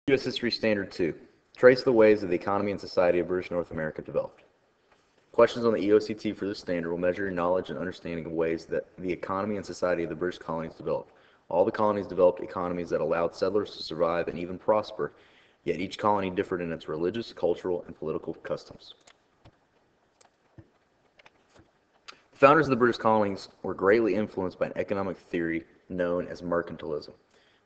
U.S. History Standard 2. Trace the ways that the economy and society of British North America developed. Questions on the EOCT for this standard will measure your knowledge and understanding of ways that the economy and society of the British colonies developed. All the colonies developed economies that allowed settlers to survive and even prosper, yet each colony differed in its religious, cultural, and political customs. The founders of the British colonies were greatly influenced by an economic theory known as mercantilism.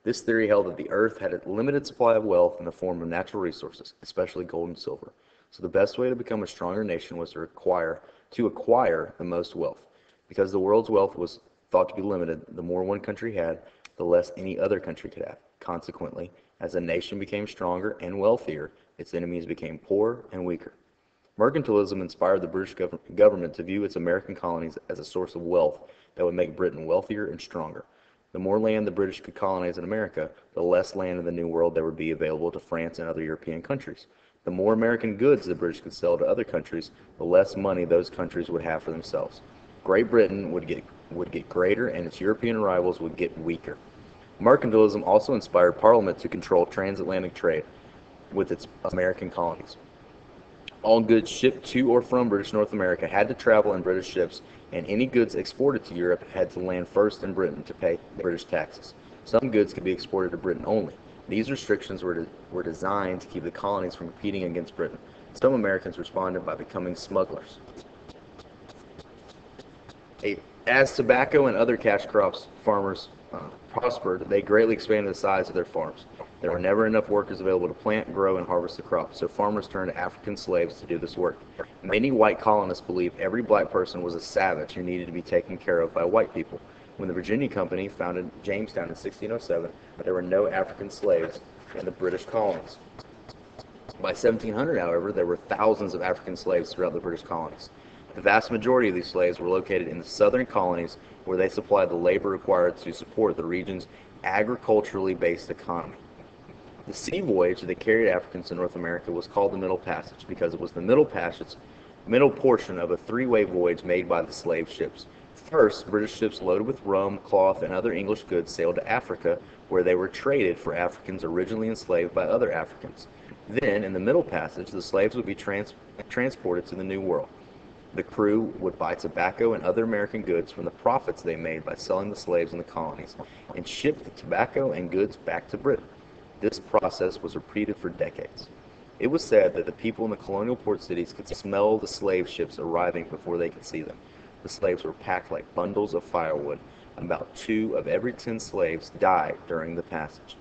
This theory held that the earth had a limited supply of wealth in the form of natural resources, especially gold and silver. So the best way to become a stronger nation was to acquire the most wealth. Because the world's wealth was thought to be limited, the more one country had, the less any other country could have. Consequently, as a nation became stronger and wealthier, its enemies became poorer and weaker. Mercantilism inspired the British government to view its American colonies as a source of wealth that would make Britain wealthier and stronger. The more land the British could colonize in America, the less land in the New World there would be available to France and other European countries. The more American goods the British could sell to other countries, the less money those countries would have for themselves. Great Britain would get greater, and its European rivals would get weaker. Mercantilism also inspired Parliament to control transatlantic trade with its American colonies. All goods shipped to or from British North America had to travel in British ships, and any goods exported to Europe had to land first in Britain to pay British taxes. Some goods could be exported to Britain only. These restrictions were designed to keep the colonies from competing against Britain. Some Americans responded by becoming smugglers. As tobacco and other cash crops farmers prospered, they greatly expanded the size of their farms. There were never enough workers available to plant, grow, and harvest the crops, so farmers turned to African slaves to do this work. Many white colonists believed every black person was a savage who needed to be taken care of by white people. When the Virginia Company founded Jamestown in 1607, there were no African slaves in the British colonies. By 1700, however, there were thousands of African slaves throughout the British colonies. The vast majority of these slaves were located in the southern colonies, where they supplied the labor required to support the region's agriculturally based economy. The sea voyage that carried Africans to North America was called the Middle Passage because it was the middle portion of a three-way voyage made by the slave ships. First, British ships loaded with rum, cloth, and other English goods sailed to Africa, where they were traded for Africans originally enslaved by other Africans. Then, in the Middle Passage, the slaves would be transported to the New World. The crew would buy tobacco and other American goods from the profits they made by selling the slaves in the colonies, and ship the tobacco and goods back to Britain. This process was repeated for decades. It was said that the people in the colonial port cities could smell the slave ships arriving before they could see them. The slaves were packed like bundles of firewood. About 2 of every 10 slaves died during the passage.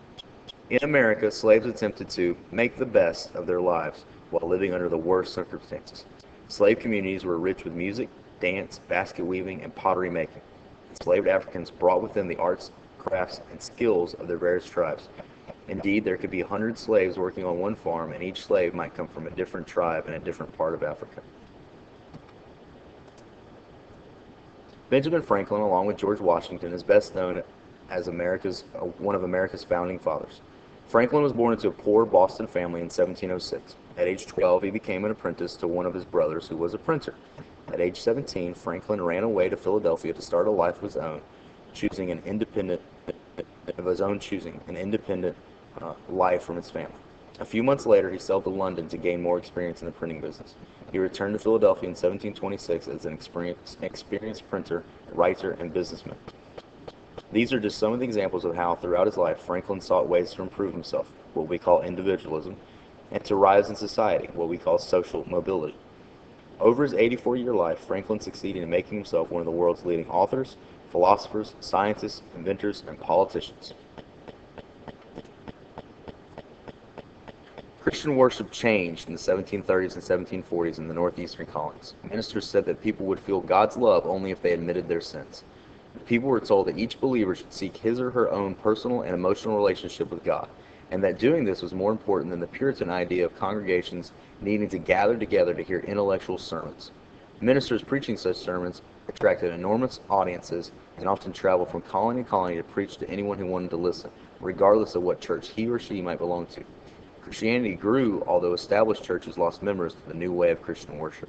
In America, slaves attempted to make the best of their lives while living under the worst circumstances. Slave communities were rich with music, dance, basket weaving, and pottery making. Enslaved Africans brought with them the arts, crafts, and skills of their various tribes. Indeed, there could be 100 slaves working on one farm, and each slave might come from a different tribe in a different part of Africa. Benjamin Franklin, along with George Washington, is best known as one of America's founding fathers. Franklin was born into a poor Boston family in 1706. At age 12, he became an apprentice to one of his brothers, who was a printer. At age 17, Franklin ran away to Philadelphia to start a life of his own, choosing an independent life from his family. A few months later, he sailed to London to gain more experience in the printing business. He returned to Philadelphia in 1726 as an experienced printer, writer, and businessman. These are just some of the examples of how, throughout his life, Franklin sought ways to improve himself, what we call individualism, and to rise in society, what we call social mobility. Over his 84-year life, Franklin succeeded in making himself one of the world's leading authors, philosophers, scientists, inventors, and politicians. Christian worship changed in the 1730s and 1740s in the northeastern colonies. Ministers said that people would feel God's love only if they admitted their sins. The people were told that each believer should seek his or her own personal and emotional relationship with God, and that doing this was more important than the Puritan idea of congregations needing to gather together to hear intellectual sermons. Ministers preaching such sermons attracted enormous audiences and often traveled from colony to colony to preach to anyone who wanted to listen, regardless of what church he or she might belong to. Christianity grew, although established churches lost members to the new way of Christian worship.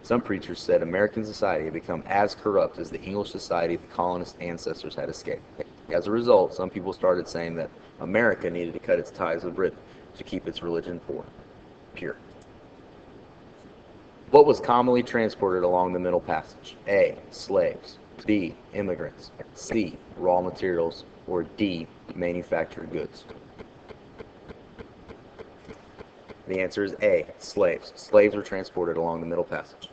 Some preachers said American society had become as corrupt as the English society the colonists' ancestors had escaped. As a result, some people started saying that America needed to cut its ties with Britain. to keep its religion pure. What was commonly transported along the Middle Passage? A. Slaves. B. Immigrants. C. Raw materials. Or D. Manufactured goods. The answer is A. Slaves. Slaves were transported along the Middle Passage.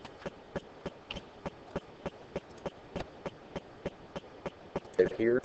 Here